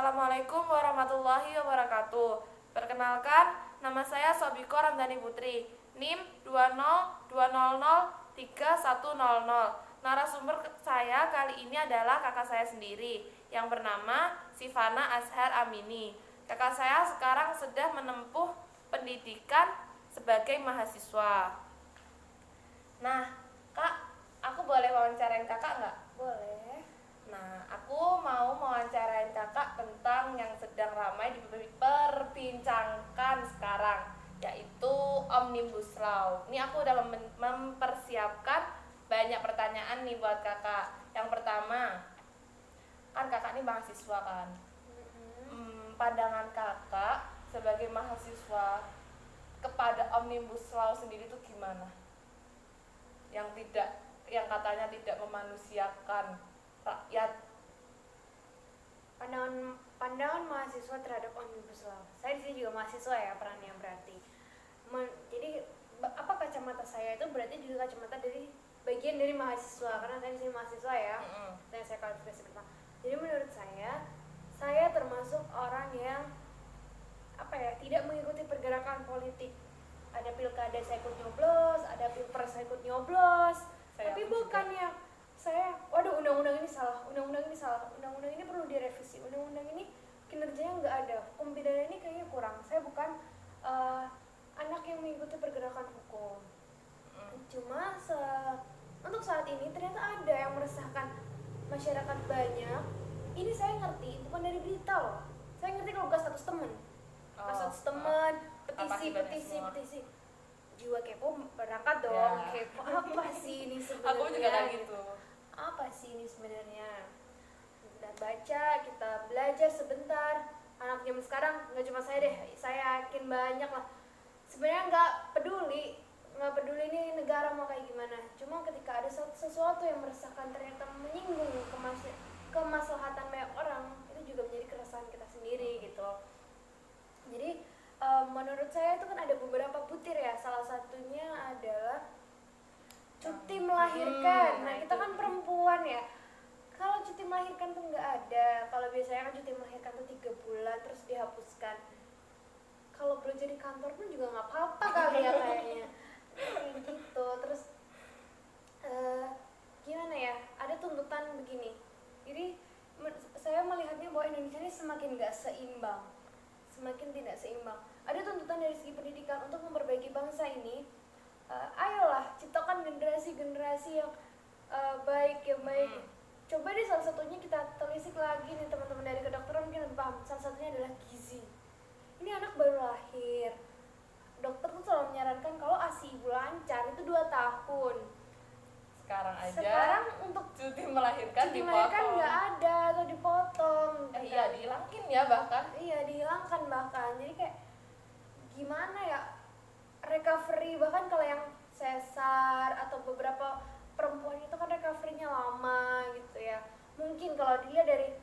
Assalamualaikum warahmatullahi wabarakatuh. Perkenalkan, nama saya Sobiko Ramdhani Putri, NIM 202003100. Narasumber saya kali ini adalah kakak saya sendiri yang bernama Sivana Azhar Amini. Kakak saya sekarang sedang menempuh pendidikan sebagai mahasiswa. Nah, Kak, aku boleh wawancarain kakak nggak? Boleh. Nah, aku mau mewawancarain kakak tentang yang sedang ramai diperbincangkan sekarang, yaitu Omnibus Law. Ini aku udah mempersiapkan banyak pertanyaan nih buat kakak. Yang pertama, kan kakak ini mahasiswa kan? Pandangan kakak sebagai mahasiswa kepada Omnibus Law sendiri itu gimana? Yang katanya tidak memanusiakan rakyat. Pandangan mahasiswa terhadap Omnibus Law. Saya di sini juga mahasiswa ya perannya berarti. Jadi apa kacamata saya itu berarti juga kacamata dari bagian dari mahasiswa karena saya di sini mahasiswa ya. Dan saya klarifikasi pertama. Jadi menurut saya termasuk orang yang tidak mengikuti pergerakan politik. Ada pilkada saya ikut nyoblos, ada pilpres saya ikut nyoblos. Tapi bukannya undang-undang ini salah, undang-undang ini perlu direvisi, undang-undang ini kinerjanya nggak ada, hukum pidana ini kayaknya kurang. Saya bukan anak yang mengikuti pergerakan hukum. Cuma untuk saat ini ternyata ada yang meresahkan masyarakat banyak. Ini saya ngerti bukan dari berita loh. Saya ngerti kalau bukan status teman, petisi. Jiwa kepo berangkat dong. Ya. Kepo apa sih ini sebenarnya? Aku juga kayak gitu. Apa sih ini sebenarnya? Kita baca, kita belajar sebentar. Anak zaman sekarang nggak cuma saya deh, saya yakin banyak lah. Sebenarnya nggak peduli ini negara mau kayak gimana. Cuma ketika ada sesuatu yang meresahkan ternyata menyinggung kemaslahatan banyak orang, itu juga menjadi keresahan kita sendiri gitu. Jadi menurut saya itu kan ada beberapa butir ya. Salah satunya adalah cuti melahirkan. Nah kita kan perempuan ya. Kalau cuti melahirkan tuh nggak ada. Kalau biasanya kan cuti melahirkan tuh 3 bulan terus dihapuskan. Kalau bekerja di kantor pun juga nggak apa-apa kali ya kayaknya. Kayak gitu. Terus gimana ya? Ada tuntutan begini. Jadi saya melihatnya bahwa Indonesia ini semakin nggak seimbang. Semakin tidak seimbang. Ada tuntutan dari segi pendidikan untuk memperbaiki bangsa ini. Ayolah ciptakan generasi yang baik. Coba deh salah satunya kita telisik lagi nih teman-teman dari kedokteran mungkin lebih paham. Salah satunya adalah gizi. Ini anak baru lahir. Dokter tuh selalu menyarankan kalau ASI ibu lancar itu 2 tahun. Sekarang untuk cuti melahirkan nggak ada atau dipotong. Iya dihilangin ya bahkan. Iya dihilangkan bahkan. Jadi kayak gimana ya, recovery bahkan kalau yang sesar atau beberapa perempuan itu kan recovery-nya lama gitu ya. Mungkin kalau dilihat dari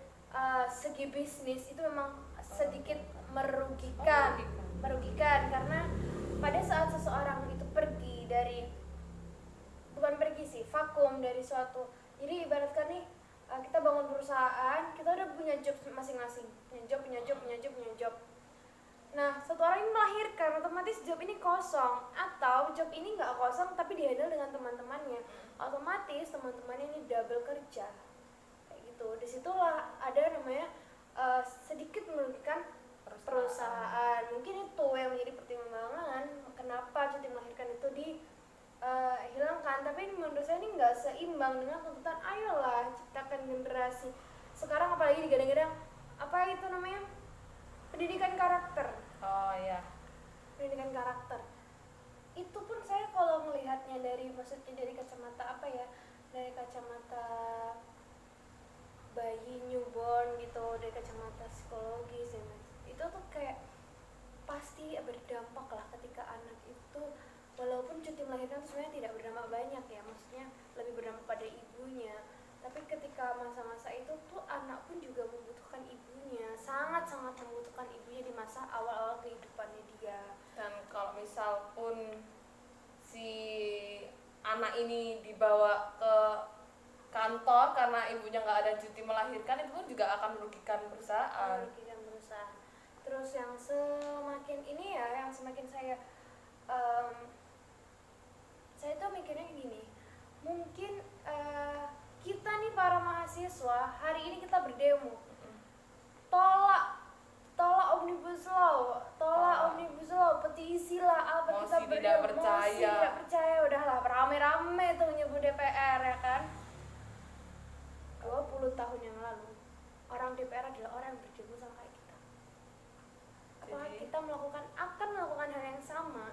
segi bisnis itu memang sedikit merugikan karena pada saat seseorang itu vakum dari suatu. Jadi ibaratkan nih kita bangun perusahaan, kita udah punya job masing-masing, punya job. Nah, satu orang ini melahirkan, otomatis job ini kosong. Atau job ini nggak kosong tapi dihandle dengan teman-temannya. Otomatis teman-temannya ini double kerja. Kayak gitu. Disitulah ada namanya sedikit merugikan perusahaan. Mungkin itu yang menjadi pertimbangan kenapa cuti melahirkan itu dihilangkan. Tapi menurut saya ini nggak seimbang dengan tuntutan ayolah ciptakan generasi. Sekarang apalagi digadang-gadang apa itu namanya? Pendidikan karakter. Oh iya. Pendidikan karakter. Itu pun saya kalau melihatnya dari kacamata dari kacamata bayi newborn gitu, dari kacamata psikologis itu tuh kayak pasti berdampak lah ketika anak itu walaupun cuti melahirkan itu sebenarnya tidak berdampak banyak ya, maksudnya lebih berdampak pada ibunya. Tapi ketika masa-masa itu tuh anak pun juga membutuhkan ibunya, sangat-sangat membutuhkan ibunya di masa awal-awal kehidupannya dia. Dan kalau misal pun si anak ini dibawa ke kantor karena ibunya nggak ada cuti melahirkan, itu pun juga akan merugikan perusahaan. merugikan perusahaan. Terus yang semakin saya tuh mikirnya gini, mungkin kita nih para mahasiswa hari ini kita berdemo, tolak omnibus law, petisi lah apa, Mosi kita tidak berdemo, percaya. mosi tidak percaya, udahlah rame-rame tuh nyebut DPR ya kan. 20 tahun yang lalu orang DPR adalah orang yang berdemo sama kayak kita. Apakah Jadi- kita akan melakukan hal yang sama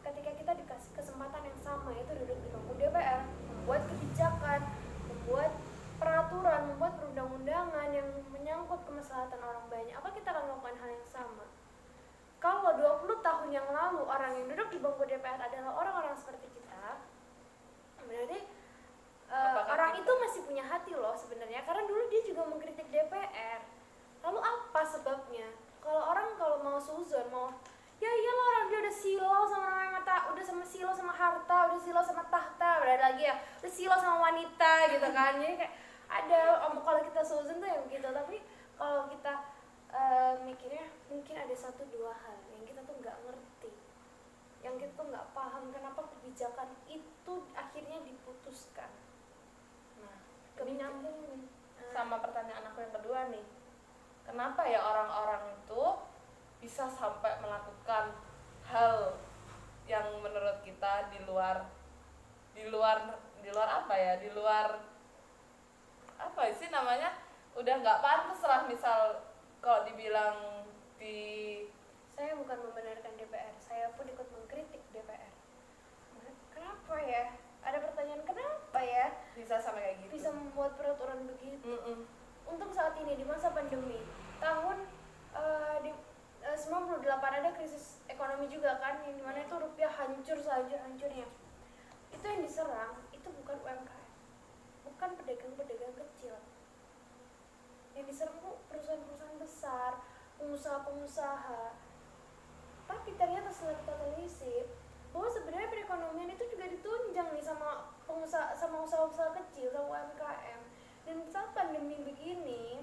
ketika kita dikasih kesempatan yang sama, yaitu duduk di bangku DPR, membuat kebijakan, membuat peraturan, membuat perundang-undangan yang menyangkut kemaslahatan orang banyak? Apa kita akan melakukan hal yang sama? Kalau 20 tahun yang lalu orang yang duduk di bangku DPR adalah orang-orang seperti kita, berarti Apakah orang kita- itu masih punya hati loh sebenarnya, karena dulu dia juga mengkritik DPR. Lalu apa sebabnya? Kalau mau suzon, ya iyalah, orang dia udah silau sama udah sama silau sama harta, udah silau sama tahta, berada lagi ya, udah silau sama wanita gitu kan. Jadi kayak ada kalau kita suzon tuh yang begitu. Tapi kalau kita mikirnya mungkin ada 1-2 hal yang kita tuh nggak ngerti, yang kita tuh nggak paham kenapa kebijakan itu akhirnya diputuskan. Nah, Ini nyambung sama pertanyaan aku yang kedua nih, kenapa ya orang-orang itu bisa sampai melakukan hal yang menurut kita di luar apa ya, di luar apa sih namanya, udah nggak pantas lah. Misal kalau dibilang Saya bukan membenarkan DPR, saya pun ikut mengkritik DPR. Kenapa ya? Ada pertanyaan, kenapa ya bisa sampai kayak gitu. bisa membuat peraturan begitu? Mm-mm. Untuk saat ini di masa pandemi, tahun 98 ada krisis ekonomi juga kan, yang dimana itu rupiah hancur saja hancurnya. Itu yang diserang itu bukan UMKM, bukan pedagang-pedagang kecil. Yang diserang tuh perusahaan-perusahaan besar, pengusaha-pengusaha. Tapi ternyata setelah kita telisik bahwa sebenarnya perekonomian itu juga ditunjang nih sama pengusaha, sama usaha-usaha kecil, sama UMKM. Dan saat pandemi begini,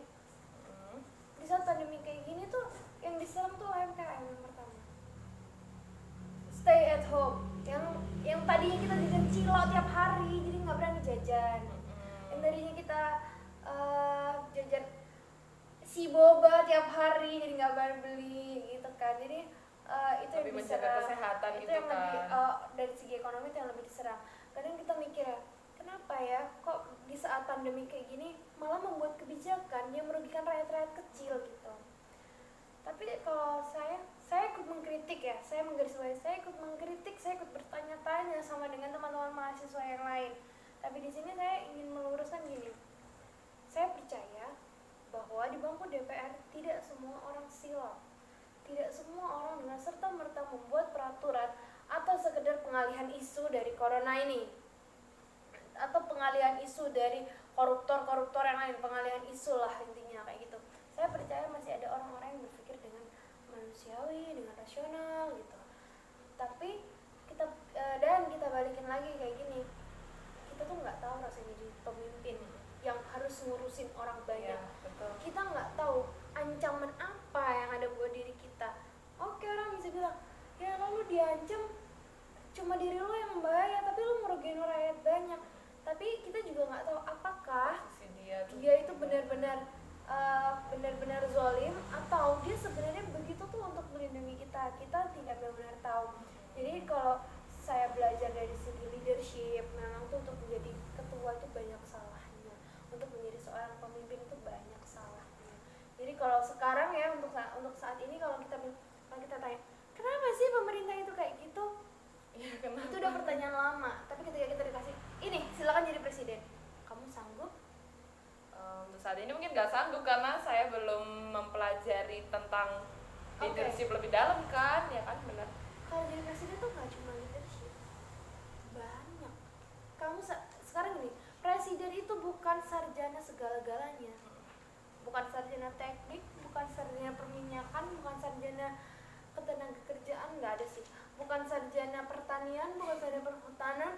di saat pandemi kayak gini tuh yang diserang tuh UMKM yang pertama. Stay at home, yang tadinya kita jajan cilok tiap hari jadi nggak berani jajan. Yang tadinya kita jajan si boba tiap hari jadi nggak berani beli gitu kan. Jadi itu Lebih yang menjaga diserang, kesehatan itu gitu yang lebih kan. dari segi ekonomi itu yang lebih diserang. Kadang kita mikir ya, kenapa ya kok di saat pandemi kayak gini malah membuat kebijakan yang merugikan rakyat-rakyat kecil gitu. Tapi kalau saya ikut mengkritik ya, saya menggarisbawahi, saya ikut mengkritik, saya ikut bertanya-tanya sama dengan teman-teman mahasiswa yang lain. Tapi di sini saya ingin meluruskan gini, saya percaya bahwa di bangku DPR tidak semua orang silau, tidak semua orang dengan serta merta membuat peraturan atau sekedar pengalihan isu dari corona ini, atau pengalihan isu dari koruptor yang lain, pengalihan isu lah intinya kayak gitu. Saya percaya masih ada orang-orang yang berpikir dengan manusiawi, dengan rasional gitu. Tapi kita balikin lagi kayak gini, kita tuh nggak tahu rasanya jadi pemimpin yang harus ngurusin orang banyak. Iya, betul. Kita nggak tahu ancaman apa yang ada buat diri kita. Oke, orang bisa bilang, ya lalu diancam cuma diri lo yang bahaya, tapi lo merugikan rakyat banyak. Tapi kita juga nggak tahu apakah Posisi dia itu benar-benar zolim atau dia sebenarnya begitu tuh untuk melindungi kita. Kita tidak benar-benar tahu. Jadi kalau saya belajar dari segi leadership, memang tuh untuk menjadi ketua itu banyak salahnya, untuk menjadi seorang pemimpin itu banyak salahnya. Jadi kalau sekarang ya, untuk saat ini kalau kita tanya, kenapa sih pemerintah itu kayak gitu? ya, kenapa? Itu udah pertanyaan lama. Tapi ketika kita dikasih ini, silakan jadi presiden, kamu sanggup? Untuk saat ini mungkin nggak sanggup karena saya belum mempelajari tentang leadership lebih dalam kan, ya kan, benar. Kalau jadi presiden tuh nggak cuma leadership, banyak. Kamu sekarang ini presiden itu bukan sarjana segala-galanya, bukan sarjana teknik, bukan sarjana perminyakan, bukan sarjana ketenagakerjaan, nggak ada sih. Bukan sarjana pertanian, bukan sarjana perhutanan,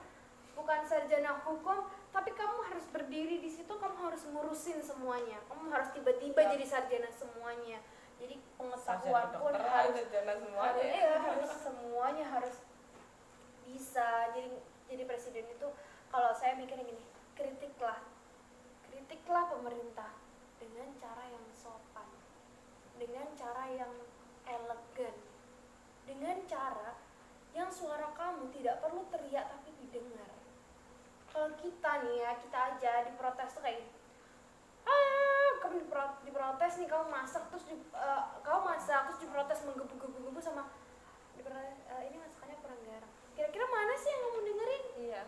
bukan sarjana hukum, tapi kamu harus berdiri di situ, kamu harus ngurusin semuanya, kamu harus tiba-tiba jadi sarjana semuanya, jadi pengetahuan pun harus sarjana semuanya. harus semuanya harus bisa. Jadi presiden itu, kalau saya mikirnya gini, kritiklah pemerintah dengan cara yang sopan, dengan cara yang elegan, dengan cara yang suara kamu tidak perlu teriak tapi didengar. Kalau kita nih ya, kita aja diprotes tuh kayak gini, kamu diprotes nih, kamu masak terus diprotes menggebu-gebu sama diprotes, ini masakannya kurang garam. Kira-kira mana sih yang kamu dengerin? Iya.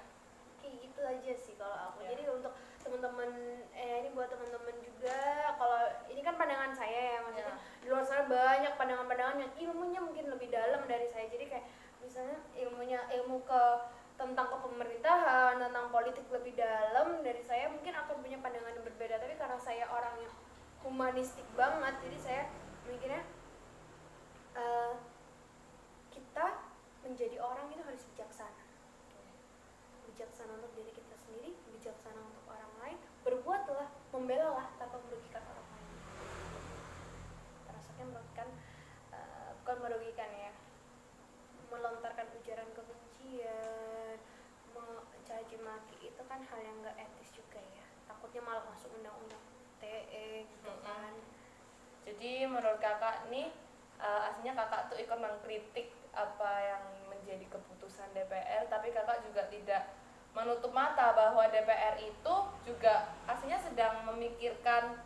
Kayak gitu aja sih kalau aku. Iya. Jadi untuk teman-teman, ini buat teman-teman juga, kalau ini kan pandangan saya ya, maksudnya di luar sana banyak pandangan-pandangan yang ilmunya mungkin lebih dalam dari saya. Jadi kayak misalnya ilmu tentang kepemerintahan, tentang politik lebih dalam dari saya, mungkin akan punya pandangan yang berbeda. Tapi karena saya orang yang humanistik banget, jadi saya mikirnya kita menjadi orang itu harus bijaksana untuk diri kita sendiri, bijaksana untuk orang lain, berbuatlah, membelalah tanpa merugikan orang lain. Rasanya bukan merugikan ya, melontarkan ujaran kebencian, mencaci maki, itu kan hal yang gak etis juga ya, takutnya malah masuk undang-undang ITE gitu kan. Jadi menurut kakak nih, aslinya kakak tuh ikut mengkritik apa yang menjadi keputusan DPR, tapi kakak juga tidak menutup mata bahwa DPR itu juga aslinya sedang memikirkan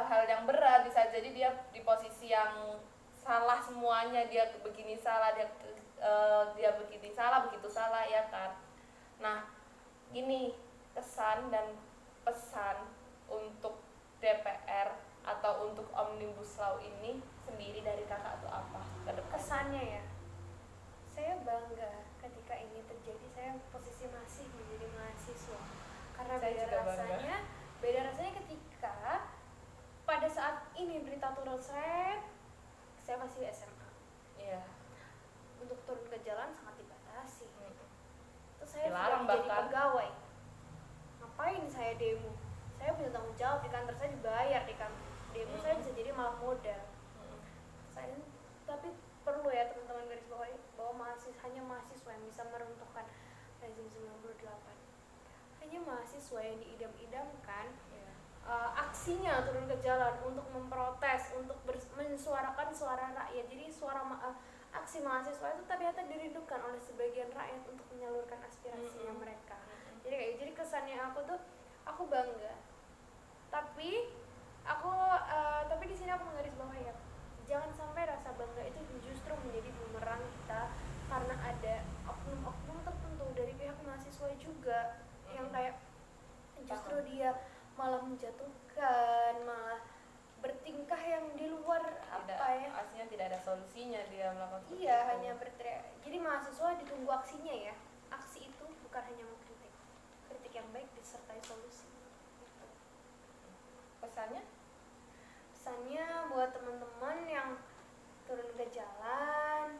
hal yang berat. Bisa jadi dia di posisi yang salah semuanya, dia begini salah, dia begini salah, begitu salah, ya kan. Nah, ini kesan dan pesan untuk DPR atau untuk Omnibus Law ini sendiri dari kakak itu apa ke depan? Kesannya ya, saya bangga ketika ini terjadi, saya posisi masih menjadi mahasiswa, karena beda rasanya ketika pada saat ini berita turun saya masih SMA. Iya. Untuk turun ke jalan sangat dibatasi. Terus saya Dilarang sudah menjadi bahkan. pegawai, ngapain saya demo? Saya punya tanggung jawab di kantor, saya dibayar di kantor. Demo saya bisa jadi malah modal. Tapi perlu ya teman-teman garis bawahi bahwa hanya mahasiswa yang bisa meruntuhkan rezim 98. Hanya mahasiswa yang diidam-idamkan aksinya turun ke jalan untuk memprotes, untuk mensuarakan suara rakyat. Jadi aksi mahasiswa itu ternyata dirindukan oleh sebagian rakyat untuk menyalurkan aspirasinya mereka. Jadi kesannya aku bangga. Tapi di sini aku menggarisbawahi ya, jangan sampai rasa bangga itu justru menjadi bumerang kita, karena ada oknum-oknum tertentu dari pihak mahasiswa juga yang kayak justru dia malah menjatuhkan, malah bertingkah yang di luar Aslinya tidak ada solusinya dia melakukan seperti iya itu. hanya berteriak. Jadi mahasiswa ditunggu aksinya ya. Aksi itu bukan hanya mengkritik, kritik yang baik disertai solusi. Pesannya Buat teman-teman yang turun ke jalan,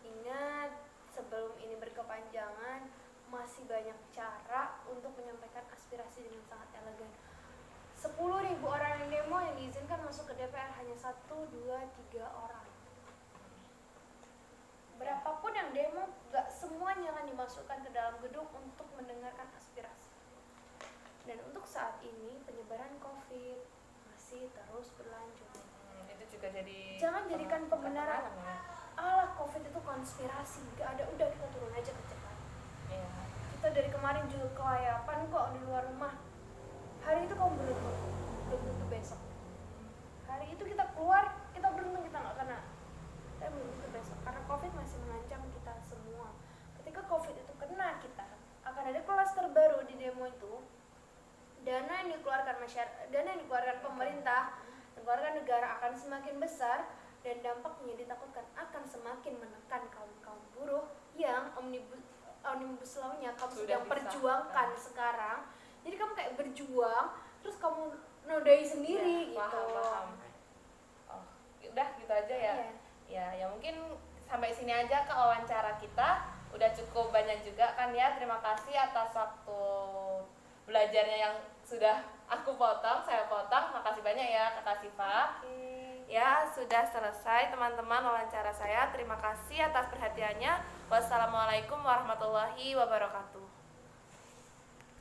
ingat sebelum ini berkepanjangan, masih banyak cara untuk menyampaikan aspirasi dengan sangat elegan. 10.000 orang yang demo yang diizinkan masuk ke DPR hanya 1, 2, 3 orang. Berapapun yang demo, gak semuanya akan dimasukkan ke dalam gedung untuk mendengarkan aspirasi. Dan untuk saat ini penyebaran COVID masih terus berlanjut. Itu juga jadi, jangan jadikan pembenaran COVID itu konspirasi. Gak ada, udah kita turun aja ke cepat. Iya. Kita dari kemarin juga kelayapan kok di luar rumah. Hari itu kamu belum tentu besok. Hari itu kita keluar, kita beruntung kita nggak kena. Tapi belum tentu besok, karena COVID masih mengancam kita semua. Ketika COVID itu kena kita, akan ada klaster baru di demo itu. Dana yang dikeluarkan pemerintah, dikeluarkan negara akan semakin besar, dan dampaknya ditakutkan akan semakin menekan kaum buruh yang omnibus law-nya kamu sedang perjuangkan sekarang. Jadi kamu kayak berjuang, terus kamu nodai sendiri ya, gitu. Paham. Oh, udah gitu aja ya. Iya. Ya mungkin sampai sini aja Kak wawancara kita udah cukup banyak juga kan ya. Terima kasih atas waktu belajarnya yang sudah saya potong. Makasih banyak ya Kakak Siva. Ya, sudah selesai teman-teman wawancara saya. Terima kasih atas perhatiannya. Wassalamualaikum warahmatullahi wabarakatuh.